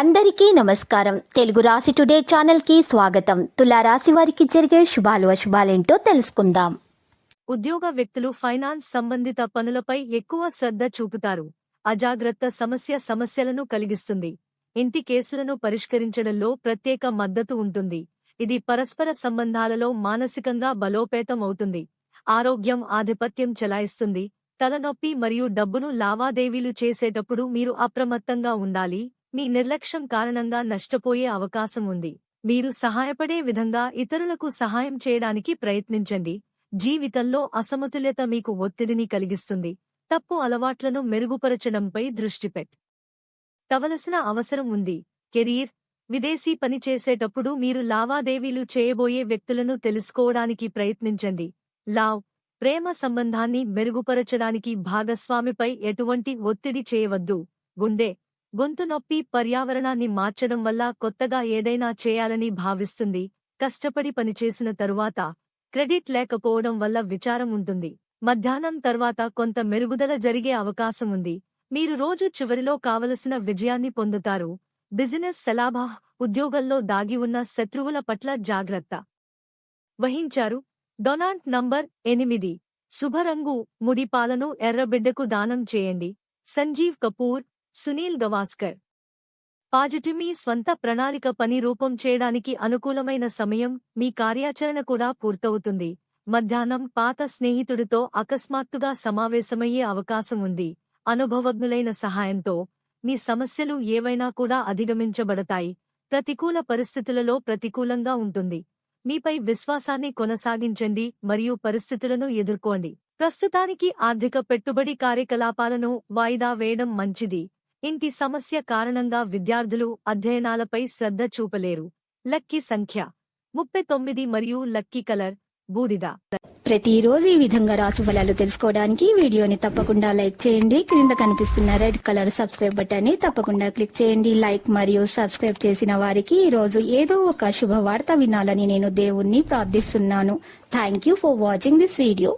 అందరికీ నమస్కారం. తెలుగు రాశి టుడే ఛానల్ కి స్వాగతం. తులారాశి వారికి జరిగే శుభాలు అశుభాలేంటో తెలుసుకుందాం. ఉద్యోగ వ్యక్తులు ఫైనాన్స్ సంబంధిత పనులపై ఎక్కువ శ్రద్ధ చూపుతారు. అజాగ్రత్త సమస్యలను కలిగిస్తుంది. ఇంటి కేసులను పరిష్కరించడంలో ప్రత్యేక మద్దతు ఉంటుంది. ఇది పరస్పర సంబంధాలలో మానసికంగా బలోపేతం అవుతుంది. ఆరోగ్యం ఆధిపత్యం చెలాయిస్తుంది. తలనొప్పి మరియు డబ్బును లావాదేవీలు చేసేటప్పుడు మీరు అప్రమత్తంగా ఉండాలి. మీ నిర్లక్ష్యం కారణంగా నష్టపోయే అవకాశం ఉంది. మీరు సహాయపడే విధంగా ఇతరులకు సహాయం చేయడానికి ప్రయత్నించండి. జీవితంలో అసమతుల్యత మీకు ఒత్తిడిని కలిగిస్తుంది. తప్పు అలవాట్లను మెరుగుపరచడంపై దృష్టి పెట్టవలసిన అవసరం ఉంది. కెరీర్, విదేశీ పని చేసేటప్పుడు మీరు లావాదేవీలు చేయబోయే వ్యక్తులను తెలుసుకోవడానికి ప్రయత్నించండి. ప్రేమ సంబంధాన్ని మెరుగుపరచడానికి భాగస్వామిపై ఎటువంటి ఒత్తిడి చేయవద్దు. గొంతు నొప్పి పర్యావరణాన్ని మార్చడం వల్ల కొత్తగా ఏదైనా చేయాలని భావిస్తుంది. కష్టపడి పనిచేసిన తరువాత క్రెడిట్ లేకపోవడం వల్ల విచారం ఉంటుంది. మధ్యాహ్నం తర్వాత కొంత మెరుగుదల జరిగే అవకాశం ఉంది. మీరు రోజు చివరిలో కావలసిన విజయాన్ని పొందుతారు. బిజినెస్ సలాభా, ఉద్యోగంలో దాగి ఉన్న శత్రువుల పట్ల జాగ్రత్త వహించారు. Donald number 8. శుభరంగు ముడిపాలను ఎర్రబిడ్డకు దానం చేయండి. సంజీవ్ కపూర్, సునీల్ గవాస్కర్. పాజిటివ్. మీ స్వంత ప్రణాళిక పని రూపం చేయడానికి అనుకూలమైన సమయం. మీ కార్యాచరణ కూడా పూర్తవుతుంది. మధ్యాహ్నం పాత స్నేహితుడితో అకస్మాత్తుగా సమావేశమయ్యే అవకాశం ఉంది. అనుభవజ్ఞులైన సహాయంతో మీ సమస్యలు ఏవైనా కూడా అధిగమించబడతాయి. ప్రతికూల పరిస్థితులలో ప్రతికూలంగా ఉంటుంది. మీపై విశ్వాసాన్ని కొనసాగించండి మరియు పరిస్థితులను ఎదుర్కోండి. ప్రస్తుతానికి ఆర్థిక పెట్టుబడి కార్యకలాపాలను వాయిదా వేయడం మంచిది. ఇంటి సమస్య కారణంగా విద్యార్థులు అధ్యయనాలపై శ్రద్ధ చూపలేరు. లక్కీ సంఖ్య 39 మరియు లక్కీ కలర్ బూడిద. ప్రతిరోజు ఈ విధంగా రాశి ఫలాలు తెలుసుకోవడానికి వీడియోని తప్పకుండా లైక్ చేయండి. క్రింద కనిపిస్తున్న రెడ్ కలర్ సబ్స్క్రైబ్ బటన్ ని తప్పకుండా క్లిక్ చేయండి. లైక్ మరియు సబ్స్క్రైబ్ చేసిన వారికి ఈ రోజు ఏదో ఒక శుభవార్త వినాలని నేను దేవుణ్ణి ప్రార్థిస్తున్నాను. Thank you for watching this video.